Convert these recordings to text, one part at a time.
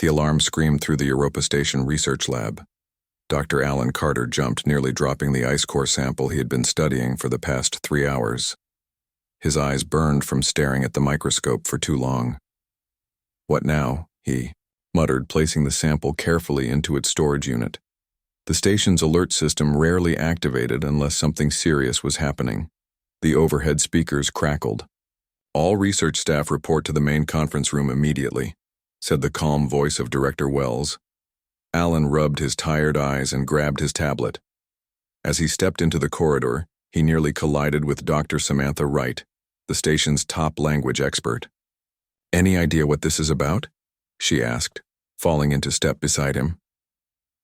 The alarm screamed through the Europa Station research lab. Dr. Alan Carter jumped, nearly dropping the ice core sample he had been studying for the past 3 hours. His eyes burned from staring at the microscope for too long. "What now?" he muttered, placing the sample carefully into its storage unit. The station's alert system rarely activated unless something serious was happening. The overhead speakers crackled. "All research staff report to the main conference room immediately," said the calm voice of Director Wells. Alan rubbed his tired eyes and grabbed his tablet. As he stepped into the corridor, he nearly collided with Dr. Samantha Wright, the station's top language expert. "Any idea what this is about?" she asked, falling into step beside him.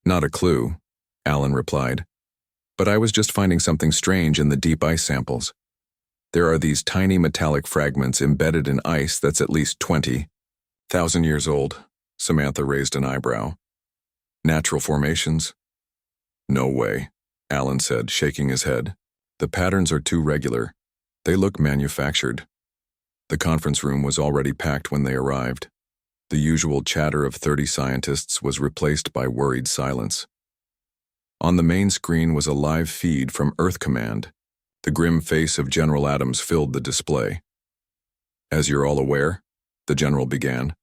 "Not a clue," Alan replied. "But I was just finding something strange in the deep ice samples. There are these tiny metallic fragments embedded in ice that's at least 20,000 years old." Samantha raised an eyebrow. "Natural formations?" "No way," Alan said, shaking his head. "The patterns are too regular. They look manufactured." The conference room was already packed when they arrived. The usual chatter of 30 scientists was replaced by worried silence. On the main screen was a live feed from Earth Command. The grim face of General Adams filled the display. "As you're all aware," the general began,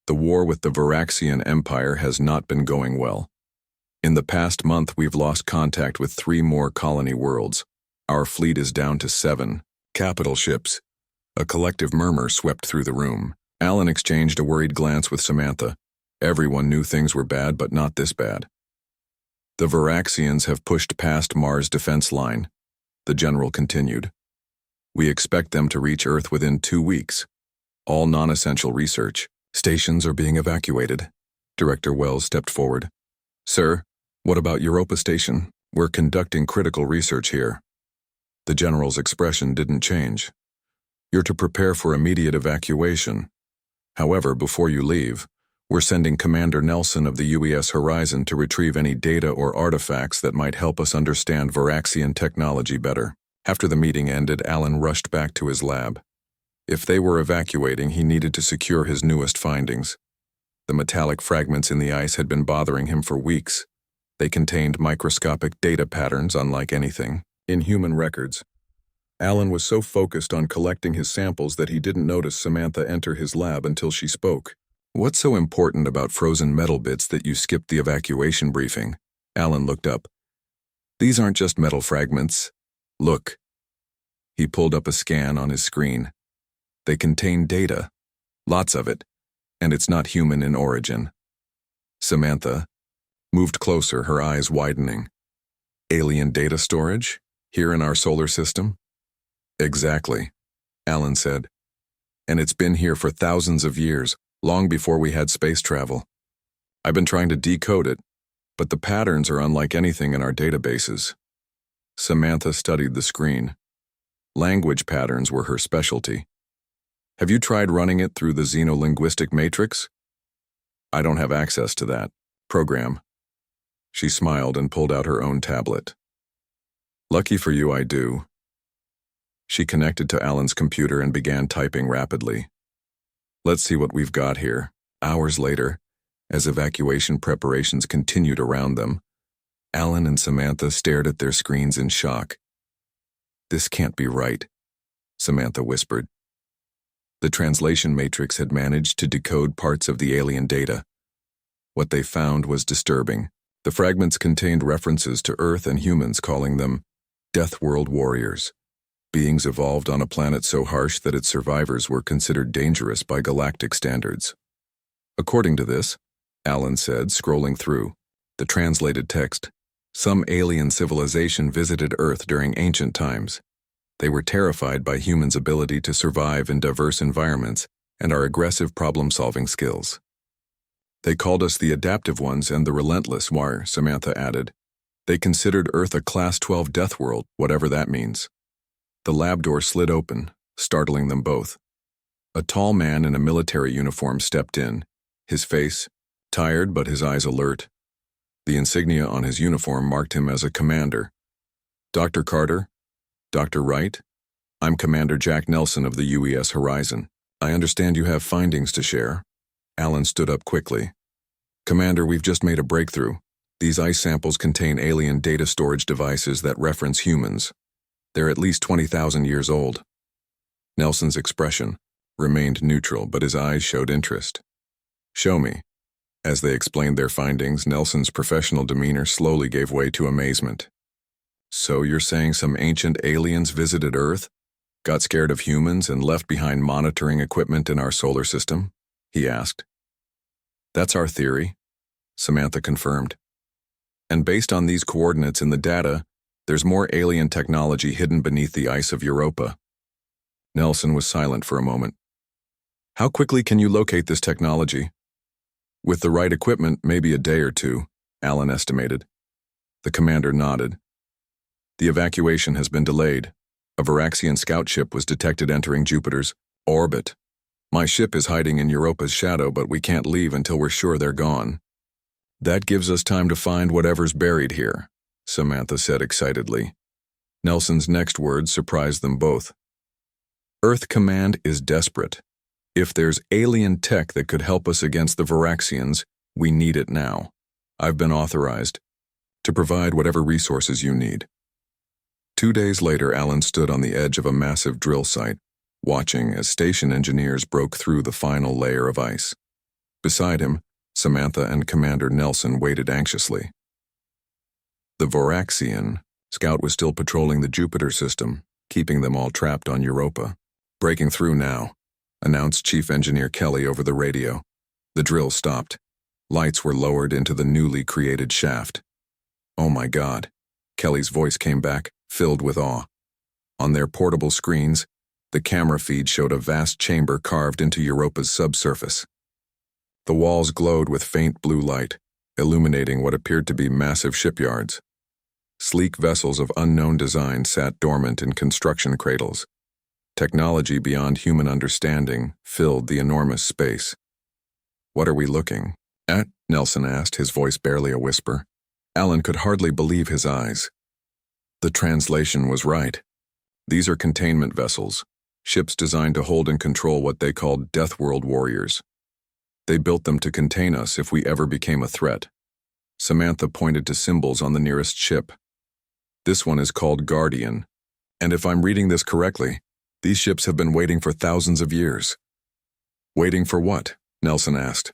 "the war with the Varaxian Empire has not been going well. In the past month, we've lost contact with 3 more colony worlds. Our fleet is down to 7 capital ships." A collective murmur swept through the room. Alan exchanged a worried glance with Samantha. Everyone knew things were bad, but not this bad. "The Varaxians have pushed past Mars' defense line," the general continued. "We expect them to reach Earth within 2 weeks. All non-essential research stations are being evacuated." Director Wells stepped forward. "Sir, what about Europa Station? We're conducting critical research here." The general's expression didn't change. "You're to prepare for immediate evacuation. However, before you leave, we're sending Commander Nelson of the UES Horizon to retrieve any data or artifacts that might help us understand Varaxian technology better." After the meeting ended, Alan rushed back to his lab. If they were evacuating, he needed to secure his newest findings. The metallic fragments in the ice had been bothering him for weeks. They contained microscopic data patterns unlike anything in human records. Alan was so focused on collecting his samples that he didn't notice Samantha enter his lab until she spoke. "What's so important about frozen metal bits that you skipped the evacuation briefing?" Alan looked up. "These aren't just metal fragments. Look." He pulled up a scan on his screen. "They contain data. Lots of it. And it's not human in origin." Samantha moved closer, her eyes widening. "Alien data storage? Here in our solar system?" "Exactly," Alan said. "And it's been here for thousands of years, long before we had space travel. I've been trying to decode it, but the patterns are unlike anything in our databases." Samantha studied the screen. Language patterns were her specialty. "Have you tried running it through the xenolinguistic matrix?" "I don't have access to that program." She smiled and pulled out her own tablet. "Lucky for you, I do." She connected to Alan's computer and began typing rapidly. "Let's see what we've got here." Hours later, as evacuation preparations continued around them, Alan and Samantha stared at their screens in shock. "This can't be right," Samantha whispered. The translation matrix had managed to decode parts of the alien data. What they found was disturbing. The fragments contained references to Earth and humans, calling them Deathworld warriors, beings evolved on a planet so harsh that its survivors were considered dangerous by galactic standards. According to this, Alan said, scrolling through the translated text, some alien civilization visited Earth during ancient times. They were terrified by humans' ability to survive in diverse environments and our aggressive problem-solving skills. They called us the adaptive ones and the relentless, Samantha added. They considered Earth a Class 12 death world, whatever that means. The lab door slid open, startling them both. A tall man in a military uniform stepped in, his face tired but his eyes alert. The insignia on his uniform marked him as a commander. "Dr. Carter? Dr. Wright? I'm Commander Jack Nelson of the UES Horizon. I understand you have findings to share." Alan stood up quickly. Commander, we've just made a breakthrough. These ice samples contain alien data storage devices that reference humans. They're at least 20,000 years old. Nelson's expression remained neutral, but his eyes showed interest. Show me. As they explained their findings, Nelson's professional demeanor slowly gave way to amazement. So you're saying some ancient aliens visited Earth, got scared of humans, and left behind monitoring equipment in our solar system? He asked. That's our theory, Samantha confirmed. And based on these coordinates in the data, there's more alien technology hidden beneath the ice of Europa. Nelson was silent for a moment. How quickly can you locate this technology? With the right equipment, maybe a day or two, Alan estimated. The commander nodded. The evacuation has been delayed. A Varaxian scout ship was detected entering Jupiter's orbit. My ship is hiding in Europa's shadow, but we can't leave until we're sure they're gone. That gives us time to find whatever's buried here, Samantha said excitedly. Nelson's next words surprised them both. Earth Command is desperate. If there's alien tech that could help us against the Varaxians, we need it now. I've been authorized to provide whatever resources you need. 2 days later, Alan stood on the edge of a massive drill site, watching as station engineers broke through the final layer of ice. Beside him, Samantha and Commander Nelson waited anxiously. The Varaxian scout was still patrolling the Jupiter system, keeping them all trapped on Europa. Breaking through now, announced Chief Engineer Kelly over the radio. The drill stopped. Lights were lowered into the newly created shaft. Oh my God, Kelly's voice came back, filled with awe. On their portable screens, the camera feed showed a vast chamber carved into Europa's subsurface. The walls glowed with faint blue light, illuminating what appeared to be massive shipyards. Sleek vessels of unknown design sat dormant in construction cradles. Technology beyond human understanding filled the enormous space. What are we looking at? Nelson asked, his voice barely a whisper. Alan could hardly believe his eyes. The translation was right. These are containment vessels, ships designed to hold and control what they called Deathworld warriors. They built them to contain us if we ever became a threat. Samantha pointed to symbols on the nearest ship. This one is called Guardian, and if I'm reading this correctly, these ships have been waiting for thousands of years. Waiting for what? Nelson asked.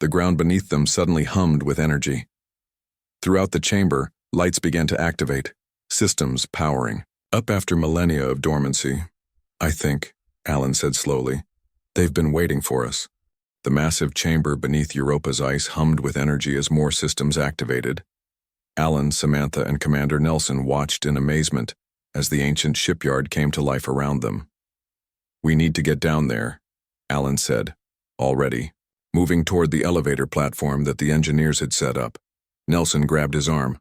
The ground beneath them suddenly hummed with energy. Throughout the chamber, lights began to activate, systems powering up after millennia of dormancy. I think, Alan said slowly, they've been waiting for us. The massive chamber beneath Europa's ice hummed with energy as more systems activated. Alan, Samantha, and Commander Nelson watched in amazement as the ancient shipyard came to life around them. We need to get down there, Alan said, already, moving toward the elevator platform that the engineers had set up. Nelson grabbed his arm.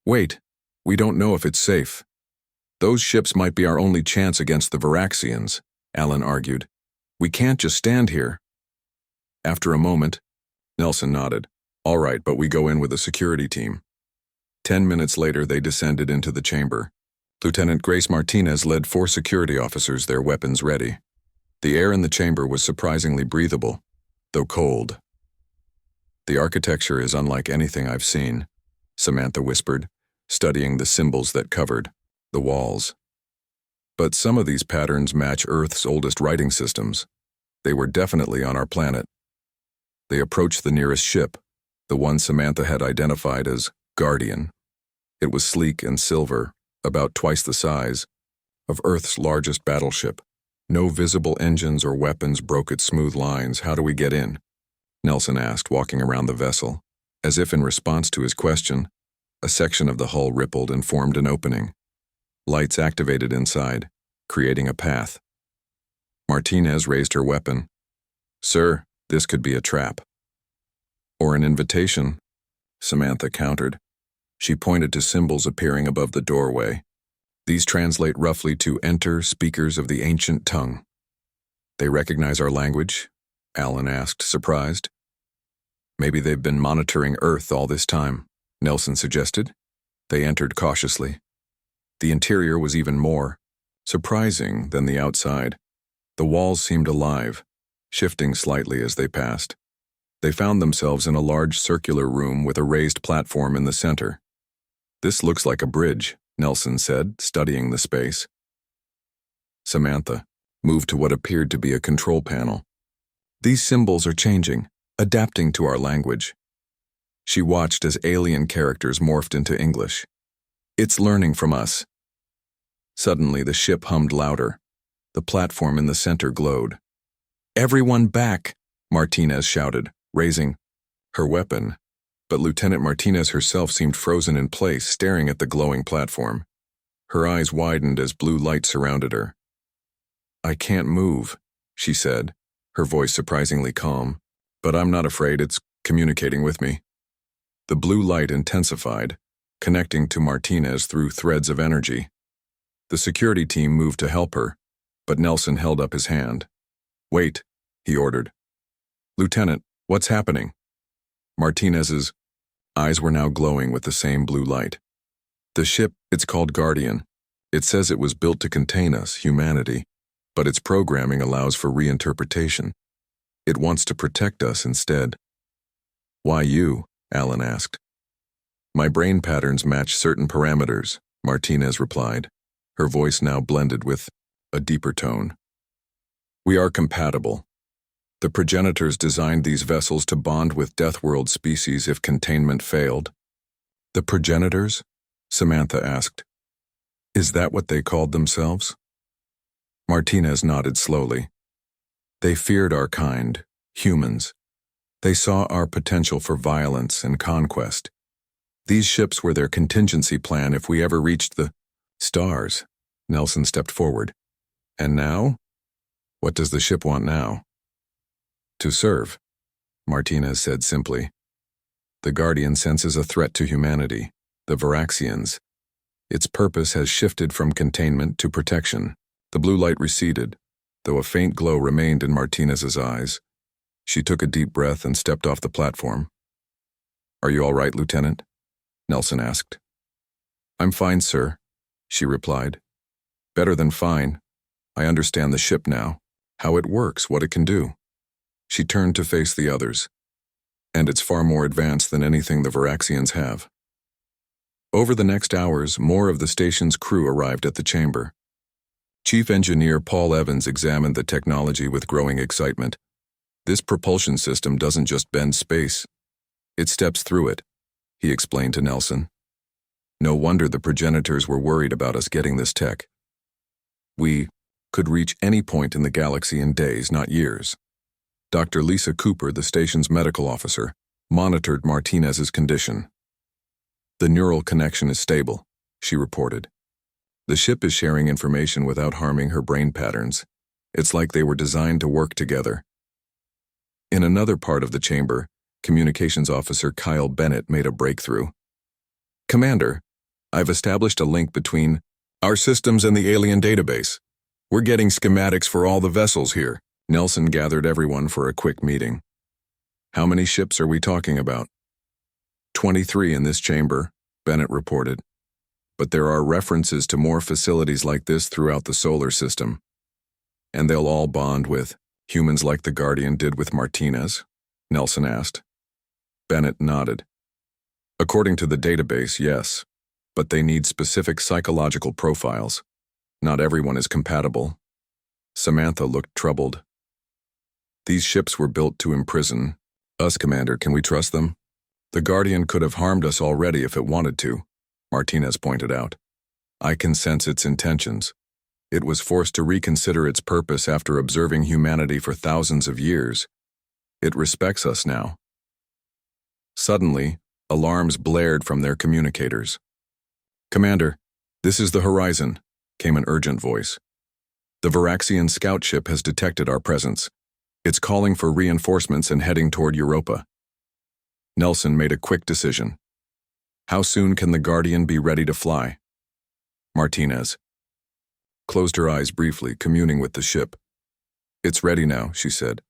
Wait, we don't know if it's safe. Those ships might be our only chance against the Varaxians, Alan argued. We can't just stand here. After a moment, Nelson nodded. All right, but we go in with a security team. 10 minutes later, they descended into the chamber. Lieutenant Grace Martinez led 4 security officers, their weapons ready. The air in the chamber was surprisingly breathable, though cold. The architecture is unlike anything I've seen, Samantha whispered, studying the symbols that covered the walls. But some of these patterns match Earth's oldest writing systems. They were definitely on our planet. They approached the nearest ship, the one Samantha had identified as Guardian. It was sleek and silver, about twice the size of Earth's largest battleship. No visible engines or weapons broke its smooth lines. How do we get in? Nelson asked, walking around the vessel. As if in response to his question, a section of the hull rippled and formed an opening. Lights activated inside, creating a path. Martinez raised her weapon. Sir, this could be a trap. Or an invitation, Samantha countered. She pointed to symbols appearing above the doorway. These translate roughly to enter speakers of the ancient tongue. They recognize our language? Alan asked, surprised. Maybe they've been monitoring Earth all this time, Nelson suggested. They entered cautiously. The interior was even more surprising than the outside. The walls seemed alive, shifting slightly as they passed. They found themselves in a large circular room with a raised platform in the center. "This looks like a bridge," Nelson said, studying the space. Samantha moved to what appeared to be a control panel. "These symbols are changing, adapting to our language." She watched as alien characters morphed into English. "It's learning from us." Suddenly, the ship hummed louder. The platform in the center glowed. "Everyone back!" Martinez shouted, raising her weapon. But Lieutenant Martinez herself seemed frozen in place, staring at the glowing platform. Her eyes widened as blue light surrounded her. "I can't move," she said, her voice surprisingly calm. "But I'm not afraid, it's communicating with me." The blue light intensified, connecting to Martinez through threads of energy. The security team moved to help her, but Nelson held up his hand. "Wait," he ordered. "Lieutenant, what's happening?" Martinez's eyes were now glowing with the same blue light. "The ship, it's called Guardian. It says it was built to contain us, humanity, but its programming allows for reinterpretation. It wants to protect us instead." "Why you?" Alan asked. "My brain patterns match certain parameters," Martinez replied, her voice now blended with a deeper tone. "We are compatible. The progenitors designed these vessels to bond with Deathworld species if containment failed." "The progenitors?" Samantha asked. "Is that what they called themselves?" Martinez nodded slowly. "They feared our kind, humans. They saw our potential for violence and conquest. These ships were their contingency plan if we ever reached the stars." Nelson stepped forward. "And now? What does the ship want now?" "To serve," Martinez said simply. "The Guardian senses a threat to humanity, the Varaxians. Its purpose has shifted from containment to protection." The blue light receded, though a faint glow remained in Martinez's eyes. She took a deep breath and stepped off the platform. "Are you all right, Lieutenant?" Nelson asked. "I'm fine, sir," she replied. "Better than fine. I understand the ship now, how it works, what it can do." She turned to face the others. "And it's far more advanced than anything the Varaxians have." Over the next hours, more of the station's crew arrived at the chamber. Chief Engineer Paul Evans examined the technology with growing excitement. "This propulsion system doesn't just bend space. It steps through it," he explained to Nelson. "No wonder the progenitors were worried about us getting this tech. We could reach any point in the galaxy in days, not years." Dr. Lisa Cooper, the station's medical officer, monitored Martinez's condition. "The neural connection is stable," she reported. "The ship is sharing information without harming her brain patterns. It's like they were designed to work together." In another part of the chamber, Communications Officer Kyle Bennett made a breakthrough. "Commander, I've established a link between our systems and the alien database. We're getting schematics for all the vessels here." Nelson gathered everyone for a quick meeting. "How many ships are we talking about?" 23 in this chamber," Bennett reported. "But there are references to more facilities like this throughout the solar system. And they'll all bond with humans like the Guardian did with Martinez?" Nelson asked. Bennett nodded. "According to the database, yes. But they need specific psychological profiles. Not everyone is compatible." Samantha looked troubled. "These ships were built to imprison us, Commander. Can we trust them? The Guardian could have harmed us already if it wanted to," Martinez pointed out. "I can sense its intentions. It was forced to reconsider its purpose after observing humanity for thousands of years. It respects us now." Suddenly, alarms blared from their communicators. "Commander, this is the Horizon," came an urgent voice. "The Varaxian scout ship has detected our presence. It's calling for reinforcements and heading toward Europa." Nelson made a quick decision. "How soon can the Guardian be ready to fly?" Martinez closed her eyes briefly, communing with the ship. "It's ready now," she said.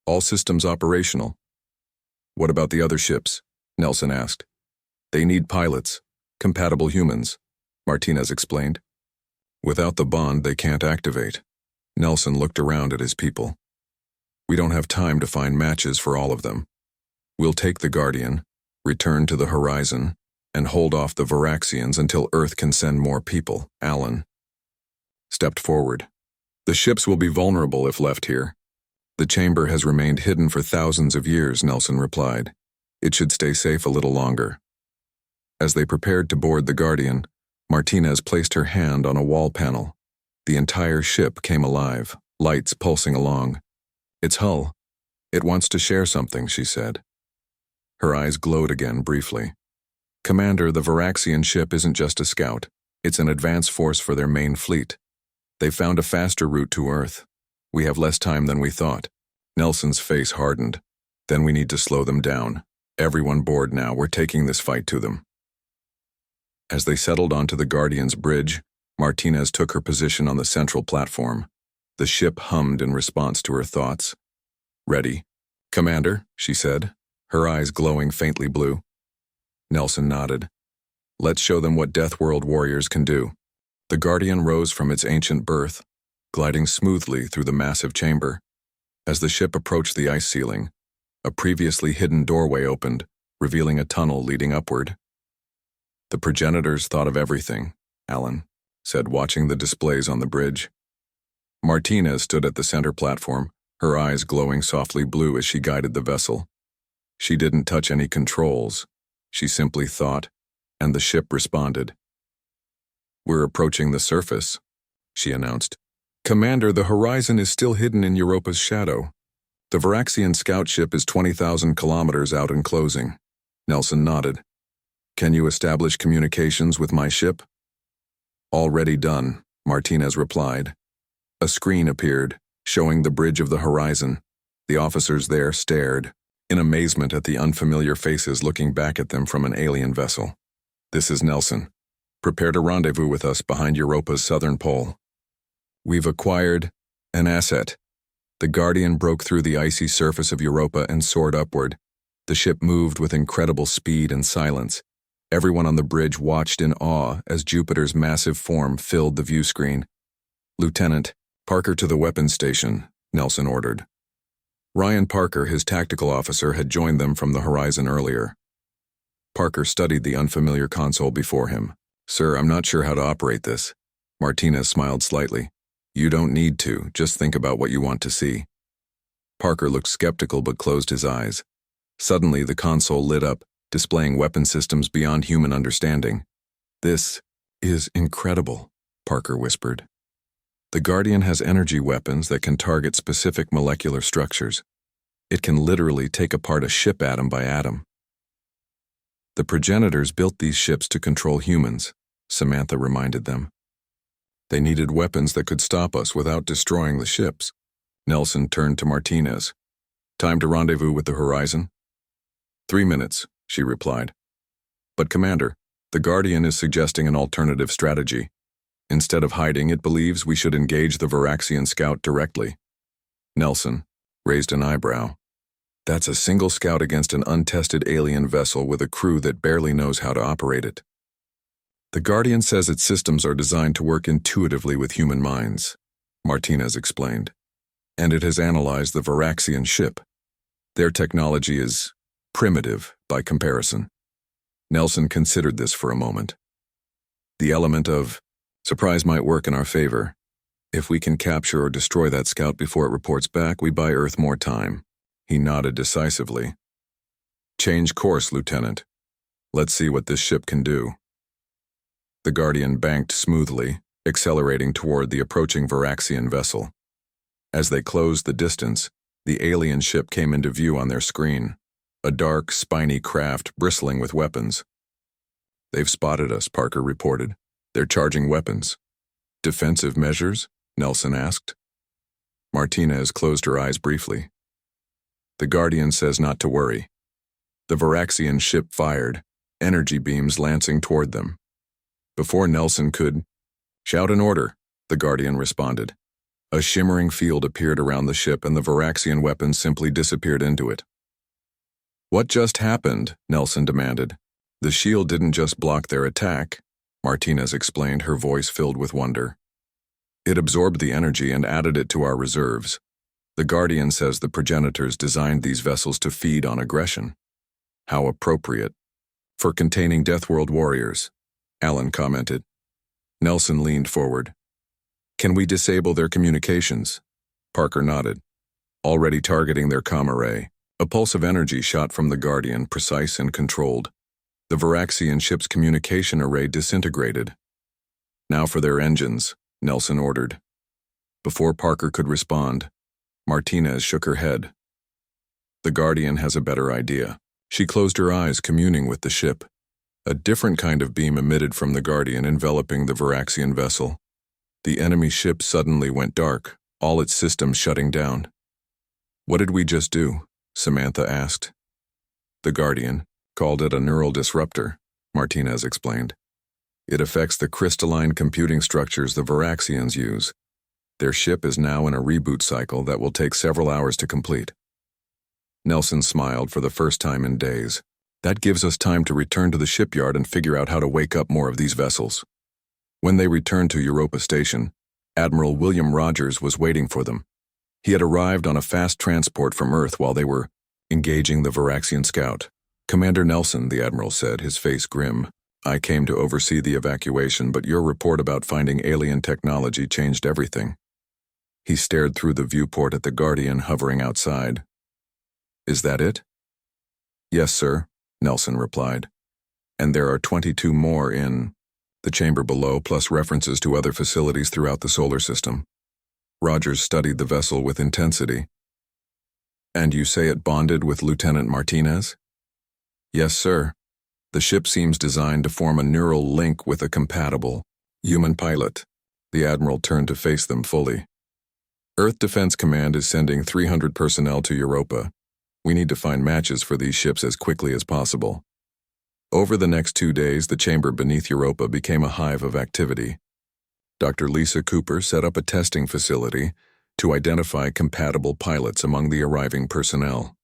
"All systems operational." "What about the other ships?" Nelson asked. "They need pilots, compatible humans," Martinez explained. "Without the bond, they can't activate." Nelson looked around at his people. "We don't have time to find matches for all of them." We'll take the Guardian, return to the horizon, and hold off the Varaxians until Earth can send more people, Alan stepped forward. The ships will be vulnerable if left here. The chamber has remained hidden for thousands of years, Nelson replied. It should stay safe a little longer. As they prepared to board the Guardian, Martinez placed her hand on a wall panel. The entire ship came alive, lights pulsing along. It's hull. It wants to share something, she said. Her eyes glowed again briefly. Commander, the Varaxian ship isn't just a scout. It's an advance force for their main fleet. They've found a faster route to Earth. We have less time than we thought. Nelson's face hardened. Then we need to slow them down. Everyone board now. We're taking this fight to them. As they settled onto the Guardian's bridge, Martinez took her position on the central platform. The ship hummed in response to her thoughts. Ready. Commander, she said, her eyes glowing faintly blue. Nelson nodded. Let's show them what Deathworld warriors can do. The Guardian rose from its ancient berth, gliding smoothly through the massive chamber. As the ship approached the ice ceiling, a previously hidden doorway opened, revealing a tunnel leading upward. The progenitors thought of everything, Alan said, watching the displays on the bridge. Martinez stood at the center platform, her eyes glowing softly blue as she guided the vessel. She didn't touch any controls. She simply thought, and the ship responded. We're approaching the surface, she announced. Commander, the horizon is still hidden in Europa's shadow. The Varaxian scout ship is 20,000 kilometers out and closing. Nelson nodded. Can you establish communications with my ship? Already done, Martinez replied. A screen appeared, showing the bridge of the horizon. The officers there stared, in amazement at the unfamiliar faces looking back at them from an alien vessel. This is Nelson. Prepare to rendezvous with us behind Europa's southern pole. We've acquired an asset. The Guardian broke through the icy surface of Europa and soared upward. The ship moved with incredible speed and silence. Everyone on the bridge watched in awe as Jupiter's massive form filled the view screen. Lieutenant, Parker to the weapons station, Nelson ordered. Ryan Parker, his tactical officer, had joined them from the horizon earlier. Parker studied the unfamiliar console before him. Sir, I'm not sure how to operate this. Martinez smiled slightly. You don't need to, just think about what you want to see. Parker looked skeptical but closed his eyes. Suddenly, the console lit up, displaying weapon systems beyond human understanding. This is incredible, Parker whispered. The Guardian has energy weapons that can target specific molecular structures. It can literally take apart a ship atom by atom. The progenitors built these ships to control humans, Samantha reminded them. They needed weapons that could stop us without destroying the ships. Nelson turned to Martinez. Time to rendezvous with the horizon? 3 minutes, she replied. But Commander, the Guardian is suggesting an alternative strategy. Instead of hiding, it believes we should engage the Varaxian scout directly. Nelson raised an eyebrow. That's a single scout against an untested alien vessel with a crew that barely knows how to operate it. The Guardian says its systems are designed to work intuitively with human minds, Martinez explained. And it has analyzed the Varaxian ship. Their technology is primitive by comparison. Nelson considered this for a moment. The element of surprise might work in our favor. If we can capture or destroy that scout before it reports back, we buy Earth more time. He nodded decisively. Change course, Lieutenant. Let's see what this ship can do. The Guardian banked smoothly, accelerating toward the approaching Varaxian vessel. As they closed the distance, the alien ship came into view on their screen, a dark, spiny craft bristling with weapons. They've spotted us, Parker reported. They're charging weapons. Defensive measures? Nelson asked. Martinez closed her eyes briefly. The Guardian says not to worry. The Varaxian ship fired, energy beams lancing toward them. Before Nelson could shout an order, the Guardian responded. A shimmering field appeared around the ship and the Varaxian weapons simply disappeared into it. What just happened? Nelson demanded. The shield didn't just block their attack, Martinez explained, her voice filled with wonder. It absorbed the energy and added it to our reserves. The Guardian says the progenitors designed these vessels to feed on aggression. How appropriate. For containing Deathworld warriors, Alan commented. Nelson leaned forward. Can we disable their communications? Parker nodded. Already targeting their comm array. A pulse of energy shot from the Guardian, precise and controlled. The Varaxian ship's communication array disintegrated. Now for their engines, Nelson ordered. Before Parker could respond, Martinez shook her head. The Guardian has a better idea. She closed her eyes, communing with the ship. A different kind of beam emitted from the Guardian, enveloping the Varaxian vessel. The enemy ship suddenly went dark, all its systems shutting down. What did we just do? Samantha asked. The Guardian called it a neural disruptor, Martinez explained. It affects the crystalline computing structures the Varaxians use. Their ship is now in a reboot cycle that will take several hours to complete. Nelson smiled for the first time in days. That gives us time to return to the shipyard and figure out how to wake up more of these vessels. When they returned to Europa Station, Admiral William Rogers was waiting for them. He had arrived on a fast transport from Earth while they were engaging the Varaxian scout. Commander Nelson, the Admiral said, his face grim. I came to oversee the evacuation, but your report about finding alien technology changed everything. He stared through the viewport at the Guardian hovering outside. Is that it? Yes, sir, Nelson replied. And there are 22 more in the chamber below, plus references to other facilities throughout the solar system. Rogers studied the vessel with intensity. And you say it bonded with Lieutenant Martinez? Yes, sir. The ship seems designed to form a neural link with a compatible human pilot. The Admiral turned to face them fully. Earth Defense Command is sending 300 personnel to Europa. We need to find matches for these ships as quickly as possible. Over the next 2 days, the chamber beneath Europa became a hive of activity. Dr. Lisa Cooper set up a testing facility to identify compatible pilots among the arriving personnel.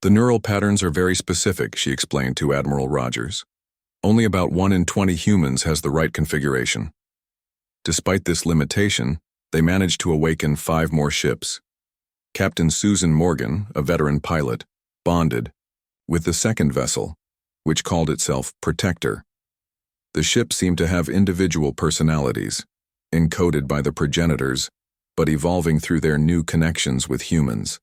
The neural patterns are very specific, she explained to Admiral Rogers. Only about 1 in 20 humans has the right configuration. Despite this limitation, they managed to awaken 5 more ships. Captain Susan Morgan, a veteran pilot, bonded with the second vessel, which called itself Protector. The ship seemed to have individual personalities, encoded by the progenitors, but evolving through their new connections with humans.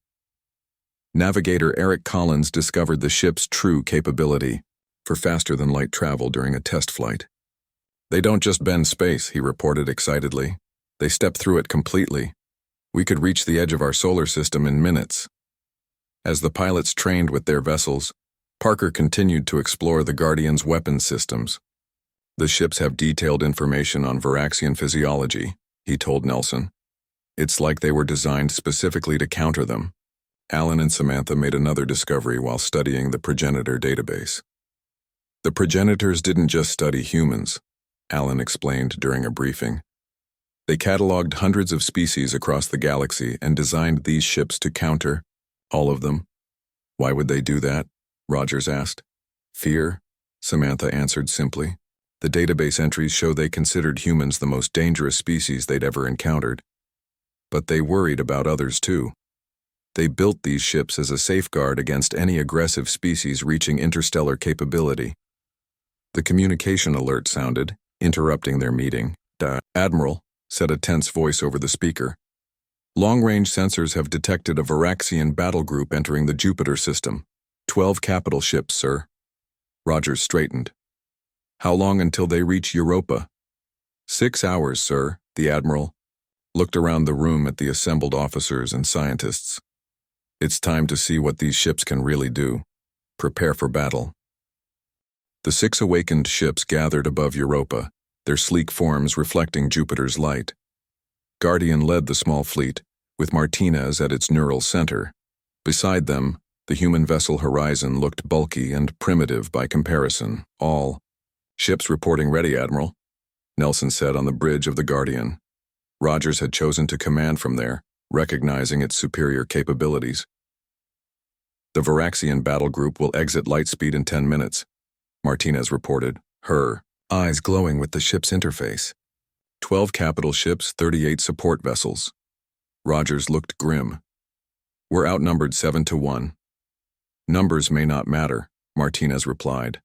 Navigator Eric Collins discovered the ship's true capability for faster-than-light travel during a test flight. They don't just bend space, he reported excitedly. They step through it completely. We could reach the edge of our solar system in minutes. As the pilots trained with their vessels, Parker continued to explore the Guardian's weapons systems. The ships have detailed information on Varaxian physiology, he told Nelson. It's like they were designed specifically to counter them. Alan and Samantha made another discovery while studying the progenitor database. The progenitors didn't just study humans, Alan explained during a briefing. They cataloged hundreds of species across the galaxy and designed these ships to counter all of them. Why would they do that? Rogers asked. Fear, Samantha answered simply. The database entries show they considered humans the most dangerous species they'd ever encountered. But they worried about others too. They built these ships as a safeguard against any aggressive species reaching interstellar capability. The communication alert sounded, interrupting their meeting. Admiral, said a tense voice over the speaker. Long-range sensors have detected a Varaxian battle group entering the Jupiter system. 12 capital ships, sir. Rogers straightened. How long until they reach Europa? 6 hours, sir, the Admiral looked around the room at the assembled officers and scientists. It's time to see what these ships can really do. Prepare for battle. The 6 awakened ships gathered above Europa, their sleek forms reflecting Jupiter's light. Guardian led the small fleet, with Martinez at its neural center. Beside them, the human vessel Horizon looked bulky and primitive by comparison. All ships reporting ready, Admiral, Nelson said on the bridge of the Guardian. Rogers had chosen to command from there, recognizing its superior capabilities. The Varaxian battle group will exit lightspeed in 10 minutes, Martinez reported, her eyes glowing with the ship's interface. 12 capital ships, 38 support vessels. Rogers looked grim. We're outnumbered 7-1. Numbers may not matter, Martinez replied.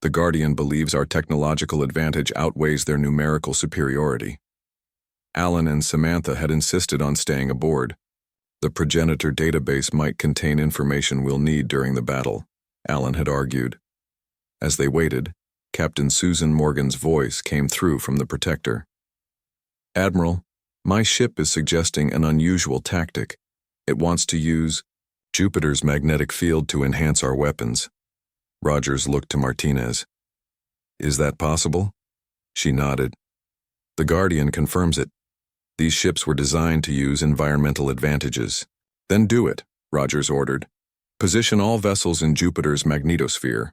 The Guardian believes our technological advantage outweighs their numerical superiority. Alan and Samantha had insisted on staying aboard. The progenitor database might contain information we'll need during the battle, Alan had argued. As they waited, Captain Susan Morgan's voice came through from the Protector. Admiral, my ship is suggesting an unusual tactic. It wants to use Jupiter's magnetic field to enhance our weapons. Rogers looked to Martinez. Is that possible? She nodded. The Guardian confirms it. These ships were designed to use environmental advantages. Then do it, Rogers ordered. Position all vessels in Jupiter's magnetosphere.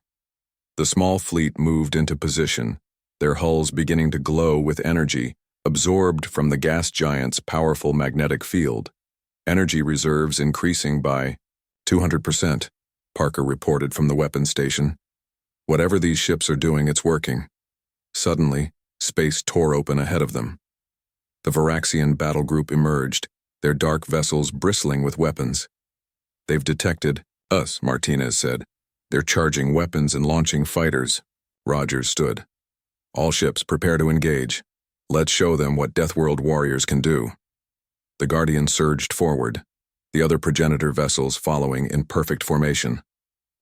The small fleet moved into position, their hulls beginning to glow with energy absorbed from the gas giant's powerful magnetic field. Energy reserves increasing by 200%, Parker reported from the weapons station. Whatever these ships are doing, it's working. Suddenly, space tore open ahead of them. The Varaxian battle group emerged, their dark vessels bristling with weapons. They've detected us, Martinez said. They're charging weapons and launching fighters. Rogers stood. All ships prepare to engage. Let's show them what Deathworld warriors can do. The Guardian surged forward, the other progenitor vessels following in perfect formation.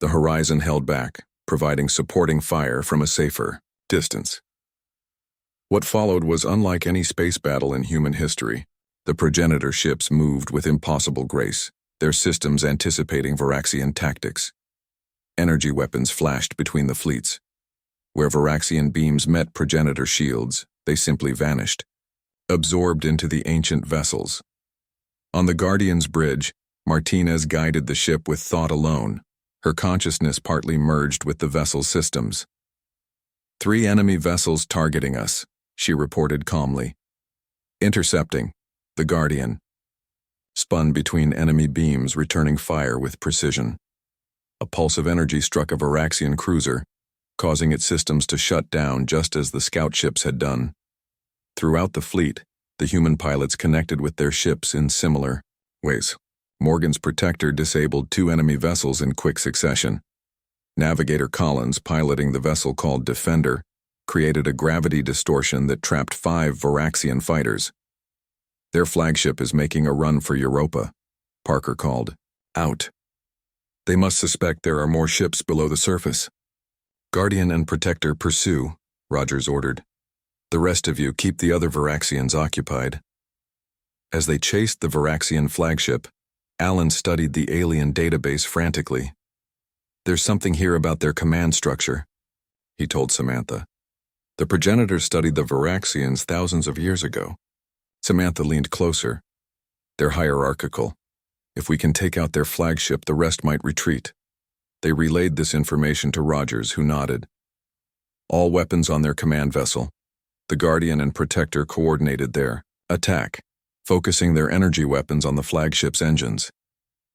The horizon held back, providing supporting fire from a safer distance. What followed was unlike any space battle in human history. The progenitor ships moved with impossible grace, their systems anticipating Varaxian tactics. Energy weapons flashed between the fleets. Where Varaxian beams met progenitor shields, they simply vanished, absorbed into the ancient vessels. On the Guardian's bridge, Martinez guided the ship with thought alone, her consciousness partly merged with the vessel's systems. 3 enemy vessels targeting us, she reported calmly. Intercepting, the Guardian. Spun between enemy beams, returning fire with precision. A pulse of energy struck a Varaxian cruiser, causing its systems to shut down just as the scout ships had done. Throughout the fleet, the human pilots connected with their ships in similar ways. Morgan's Protector disabled 2 enemy vessels in quick succession. Navigator Collins, piloting the vessel called Defender, created a gravity distortion that trapped 5 Varaxian fighters. Their flagship is making a run for Europa, Parker called. Out. They must suspect there are more ships below the surface. Guardian and Protector pursue, Rogers ordered. The rest of you keep the other Varaxians occupied. As they chased the Varaxian flagship, Alan studied the alien database frantically. There's something here about their command structure, he told Samantha. The progenitors studied the Varaxians thousands of years ago. Samantha leaned closer. They're hierarchical. If we can take out their flagship, the rest might retreat. They relayed this information to Rogers, who nodded. All weapons on their command vessel. The Guardian and Protector coordinated their attack, focusing their energy weapons on the flagship's engines.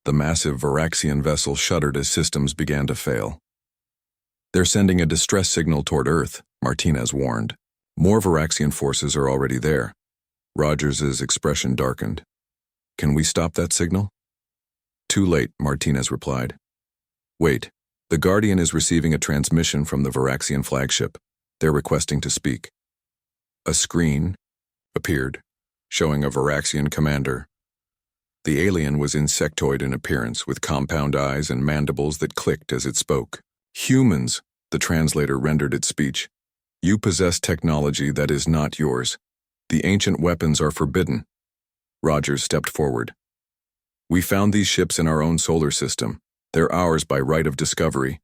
The massive Varaxian vessel shuddered as systems began to fail. They're sending a distress signal toward Earth, Martinez warned. More Varaxian forces are already there. Rogers's expression darkened. Can we stop that signal? Too late, Martinez replied. Wait, the Guardian is receiving a transmission from the Varaxian flagship. They're requesting to speak. A screen appeared, showing a Varaxian commander. The alien was insectoid in appearance, with compound eyes and mandibles that clicked as it spoke. Humans, the translator rendered its speech. You possess technology that is not yours. The ancient weapons are forbidden. Rogers stepped forward. We found these ships in our own solar system. They're ours by right of discovery.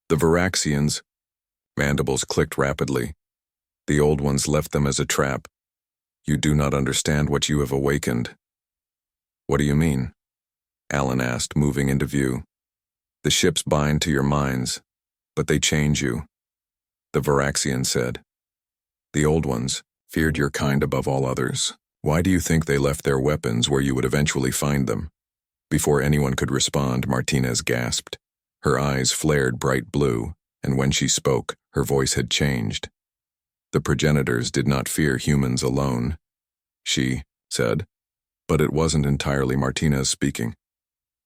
The Varaxians, mandibles clicked rapidly. The old ones left them as a trap. You do not understand what you have awakened. What do you mean? Alan asked, moving into view. The ships bind to your minds, but they change you. The Varaxian said. The old ones feared your kind above all others. Why do you think they left their weapons where you would eventually find them? Before anyone could respond, Martinez gasped. Her eyes flared bright blue, and when she spoke, her voice had changed. The progenitors did not fear humans alone, she said, but it wasn't entirely Martinez speaking.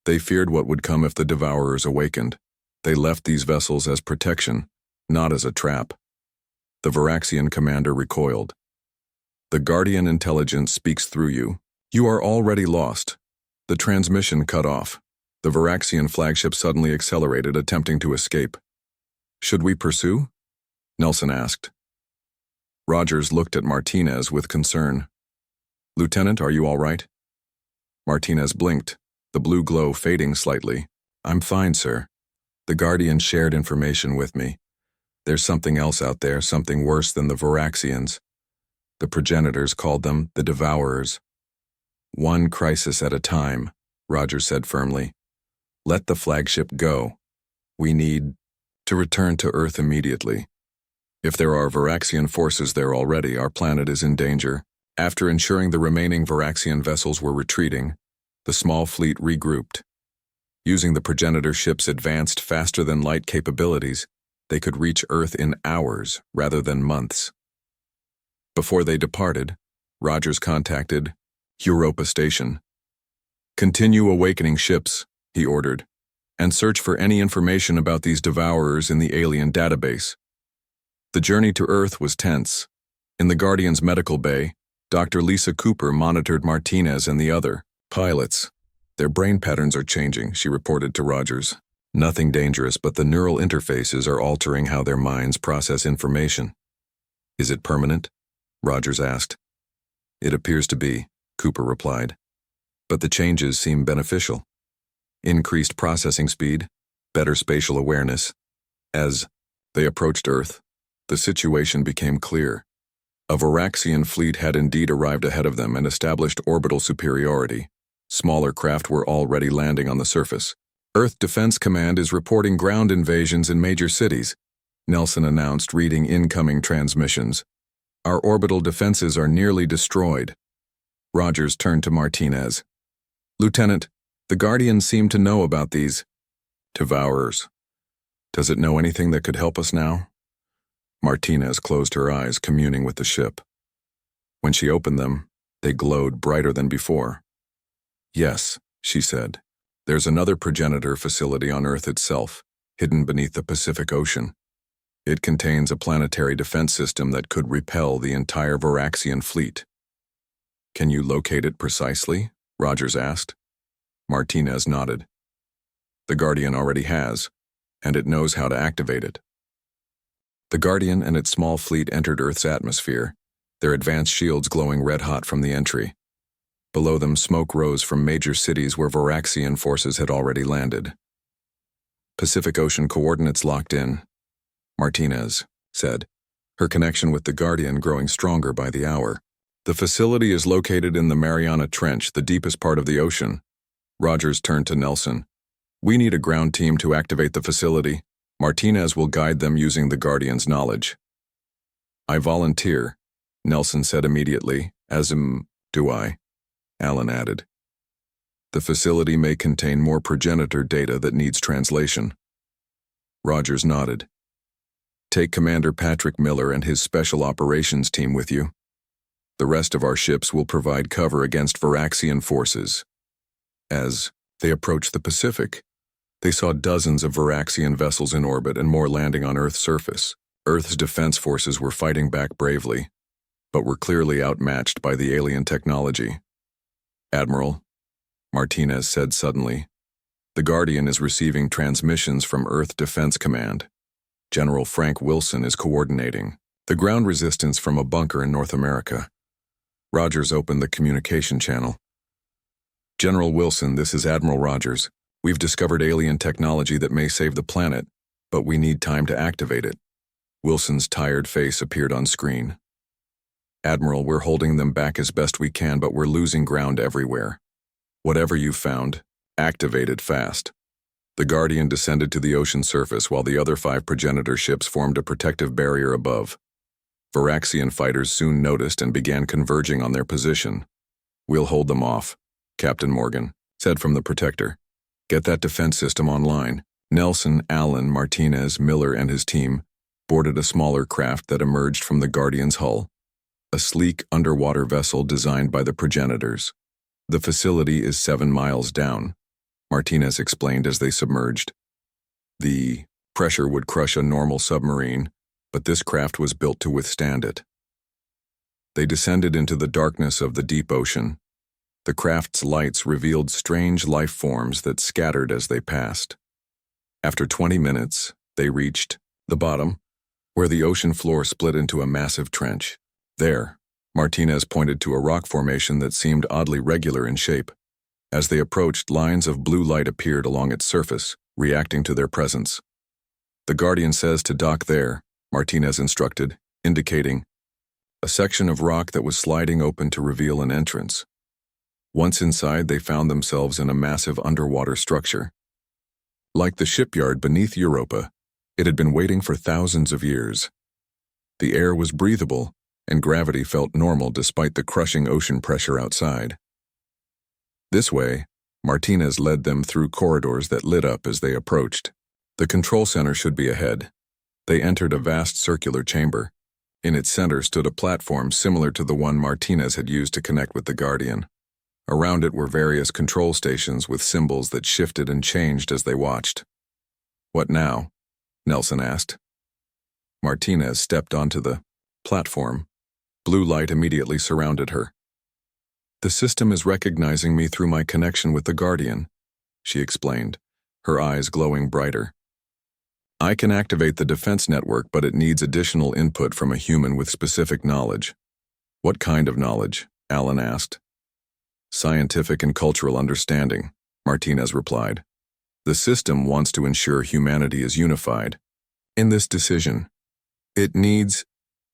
They feared what would come if the Devourers awakened. They left these vessels as protection, not as a trap. The Varaxian commander recoiled. The Guardian intelligence speaks through you. You are already lost. The transmission cut off. The Varaxian flagship suddenly accelerated, attempting to escape. Should we pursue? Nelson asked. Rogers looked at Martinez with concern. Lieutenant, are you all right? Martinez blinked, the blue glow fading slightly. I'm fine, sir. The Guardian shared information with me. There's something else out there, something worse than the Varaxians. The progenitors called them the Devourers. One crisis at a time, Rogers said firmly. Let the flagship go. We need to return to Earth immediately. If there are Varaxian forces there already, our planet is in danger. After ensuring the remaining Varaxian vessels were retreating, the small fleet regrouped. Using the progenitor ship's advanced faster-than-light capabilities, they could reach Earth in hours rather than months. Before they departed, Rogers contacted Europa Station. Continue awakening ships, he ordered, and search for any information about these Devourers in the alien database. The journey to Earth was tense. In the Guardian's medical bay, Dr. Lisa Cooper monitored Martinez and the other pilots. Their brain patterns are changing, she reported to Rogers. Nothing dangerous, but the neural interfaces are altering how their minds process information. Is it permanent? Rogers asked. It appears to be, Cooper replied. But the changes seem beneficial. Increased processing speed, better spatial awareness. As they approached Earth, the situation became clear. A Varaxian fleet had indeed arrived ahead of them and established orbital superiority. Smaller craft were already landing on the surface. Earth Defense Command is reporting ground invasions in major cities, Nelson announced, reading incoming transmissions. Our orbital defenses are nearly destroyed. Rogers turned to Martinez. Lieutenant, the Guardians seem to know about these Devourers. Does it know anything that could help us now? Martinez closed her eyes, communing with the ship. When she opened them, they glowed brighter than before. Yes, she said. There's another progenitor facility on Earth itself, hidden beneath the Pacific Ocean. It contains a planetary defense system that could repel the entire Varaxian fleet. Can you locate it precisely? Rogers asked. Martinez nodded. The Guardian already has, and it knows how to activate it. The Guardian and its small fleet entered Earth's atmosphere, their advanced shields glowing red-hot from the entry. Below them, smoke rose from major cities where Varaxian forces had already landed. Pacific Ocean coordinates locked in, Martinez said, her connection with the Guardian growing stronger by the hour. The facility is located in the Mariana Trench, the deepest part of the ocean. Rogers turned to Nelson. We need a ground team to activate the facility. Martinez will guide them using the Guardian's knowledge. I volunteer, Nelson said immediately, as do I, Allen added. The facility may contain more progenitor data that needs translation. Rogers nodded. Take Commander Patrick Miller and his special operations team with you. The rest of our ships will provide cover against Varaxian forces. As they approached the Pacific, they saw dozens of Varaxian vessels in orbit and more landing on Earth's surface. Earth's defense forces were fighting back bravely, but were clearly outmatched by the alien technology. Admiral, Martinez said suddenly, the Guardian is receiving transmissions from Earth Defense Command. General Frank Wilson is coordinating the ground resistance from a bunker in North America. Rogers opened the communication channel. General Wilson, this is Admiral Rogers. We've discovered alien technology that may save the planet, but we need time to activate it. Wilson's tired face appeared on screen. Admiral, we're holding them back as best we can, but we're losing ground everywhere. Whatever you've found, activate it fast. The Guardian descended to the ocean surface while the other 5 progenitor ships formed a protective barrier above. Varaxian fighters soon noticed and began converging on their position. We'll hold them off, Captain Morgan said from the protector. Get that defense system online. Nelson, Allen, Martinez, Miller, and his team boarded a smaller craft that emerged from the Guardian's hull, a sleek underwater vessel designed by the progenitors. The facility is 7 miles down, Martinez explained as they submerged. The pressure would crush a normal submarine, but this craft was built to withstand it. They descended into the darkness of the deep ocean. The craft's lights revealed strange life forms that scattered as they passed. After 20 minutes, they reached the bottom, where the ocean floor split into a massive trench. There, Martinez pointed to a rock formation that seemed oddly regular in shape. As they approached, lines of blue light appeared along its surface, reacting to their presence. "The Guardian says to dock there," Martinez instructed, indicating a section of rock that was sliding open to reveal an entrance. Once inside, they found themselves in a massive underwater structure. Like the shipyard beneath Europa, it had been waiting for thousands of years. The air was breathable, and gravity felt normal despite the crushing ocean pressure outside. This way, Martinez led them through corridors that lit up as they approached. The control center should be ahead. They entered a vast circular chamber. In its center stood a platform similar to the one Martinez had used to connect with the Guardian. Around it were various control stations with symbols that shifted and changed as they watched. "What now?" Nelson asked. Martinez stepped onto the platform. Blue light immediately surrounded her. "The system is recognizing me through my connection with the Guardian," she explained, her eyes glowing brighter. "I can activate the defense network, but it needs additional input from a human with specific knowledge." "What kind of knowledge?" Alan asked. "Scientific and cultural understanding," Martinez replied. "The system wants to ensure humanity is unified. In this decision, it needs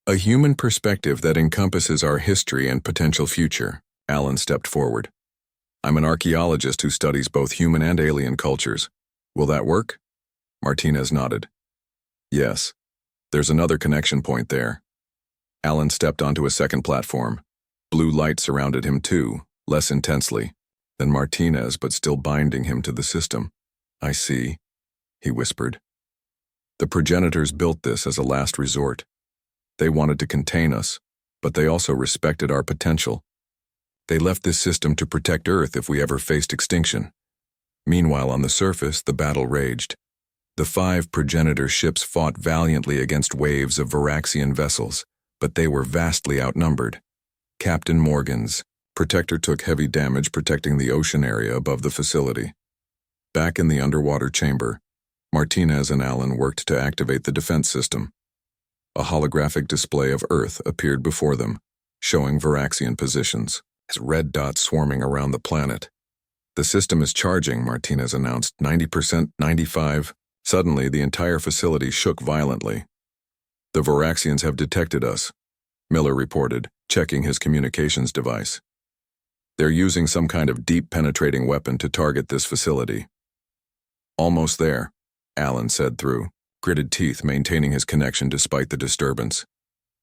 a human perspective that encompasses our history and potential future." Alan stepped forward. "I'm an archaeologist who studies both human and alien cultures. Will that work?" Martinez nodded. "Yes. There's another connection point there." Alan stepped onto a second platform. Blue light surrounded him too, less intensely than Martinez, but still binding him to the system. "I see," he whispered. "The progenitors built this as a last resort. They wanted to contain us, but they also respected our potential. They left this system to protect Earth if we ever faced extinction." Meanwhile, on the surface, the battle raged. The 5 progenitor ships fought valiantly against waves of Varaxian vessels, but they were vastly outnumbered. Captain Morgan's protector took heavy damage protecting the ocean area above the facility. Back in the underwater chamber, Martinez and Alan worked to activate the defense system. A holographic display of Earth appeared before them, showing Varaxian positions, as red dots swarming around the planet. "The system is charging," Martinez announced. 90%, 95. Suddenly, the entire facility shook violently. "The Varaxians have detected us," Miller reported, checking his communications device. "They're using some kind of deep penetrating weapon to target this facility." "Almost there," Alan said through gritted teeth, maintaining his connection despite the disturbance.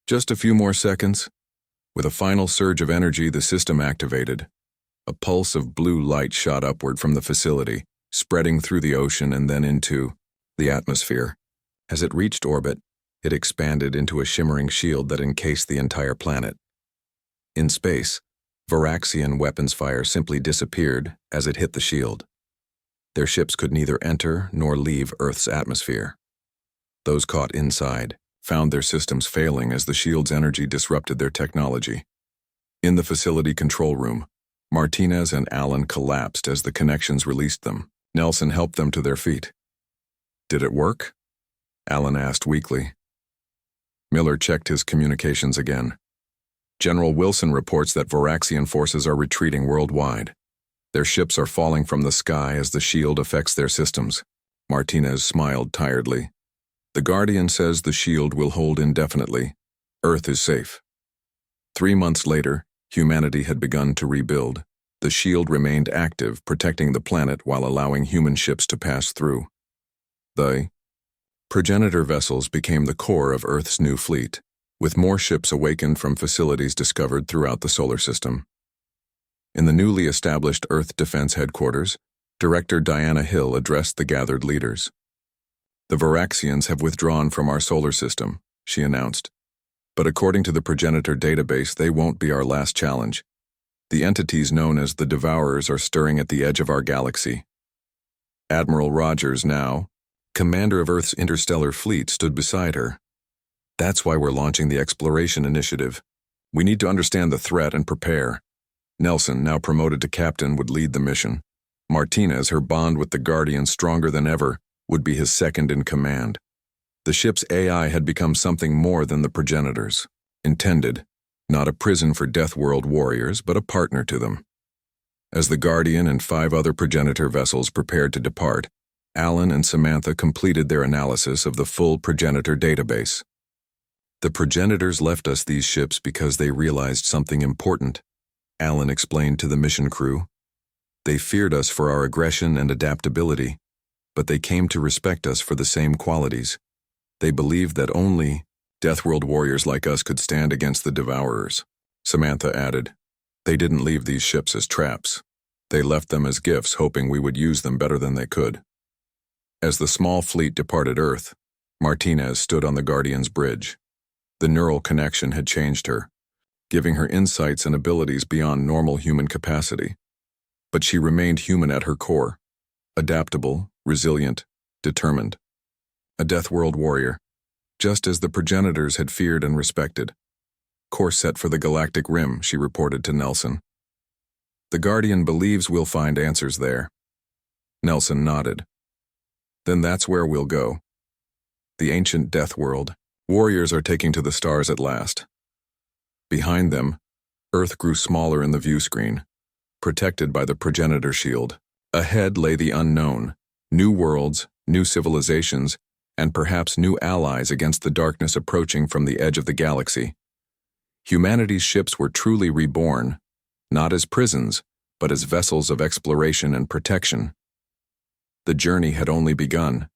"Just a few more seconds." With a final surge of energy, the system activated. A pulse of blue light shot upward from the facility, spreading through the ocean and then into the atmosphere. As it reached orbit, it expanded into a shimmering shield that encased the entire planet. In space, Varaxian weapons fire simply disappeared as it hit the shield. Their ships could neither enter nor leave Earth's atmosphere. Those caught inside found their systems failing as the shield's energy disrupted their technology. In the facility control room, Martinez and Alan collapsed as the connections released them. Nelson helped them to their feet. "Did it work?" Alan asked weakly. Miller checked his communications again. "General Wilson reports that Varaxian forces are retreating worldwide. Their ships are falling from the sky as the shield affects their systems." Martinez smiled tiredly. "The Guardian says the shield will hold indefinitely. Earth is safe." 3 months later, humanity had begun to rebuild. The shield remained active, protecting the planet while allowing human ships to pass through. The progenitor vessels became the core of Earth's new fleet, with more ships awakened from facilities discovered throughout the solar system. In the newly established Earth Defense Headquarters, Director Diana Hill addressed the gathered leaders. "The Varaxians have withdrawn from our solar system," she announced. "But according to the progenitor database, they won't be our last challenge. The entities known as the Devourers are stirring at the edge of our galaxy. Admiral Rogers now, Commander of Earth's interstellar fleet, stood beside her. "That's why we're launching the exploration initiative. We need to understand the threat and prepare." Nelson, now promoted to captain, would lead the mission. Martinez, her bond with the Guardian stronger than ever, would be his second in command. The ship's AI had become something more than the progenitors. Intended, not a prison for Deathworld warriors, but a partner to them. As the Guardian and 5 other progenitor vessels prepared to depart, Alan and Samantha completed their analysis of the full progenitor database. "The progenitors left us these ships because they realized something important," Alan explained to the mission crew. "They feared us for our aggression and adaptability, but they came to respect us for the same qualities. They believed that only Deathworld warriors like us could stand against the Devourers." Samantha added, "They didn't leave these ships as traps. They left them as gifts, hoping we would use them better than they could." As the small fleet departed Earth, Martinez stood on the Guardian's bridge. The neural connection had changed her, giving her insights and abilities beyond normal human capacity. But she remained human at her core, adaptable, resilient, determined. A Deathworld warrior, just as the progenitors had feared and respected. "Course set for the Galactic Rim," she reported to Nelson. "The Guardian believes we'll find answers there." Nelson nodded. "Then that's where we'll go. The ancient Deathworld. Warriors are taking to the stars at last." Behind them, Earth grew smaller in the view screen, protected by the progenitor shield. Ahead lay the unknown, new worlds, new civilizations, and perhaps new allies against the darkness approaching from the edge of the galaxy. Humanity's ships were truly reborn, not as prisons, but as vessels of exploration and protection. The journey had only begun.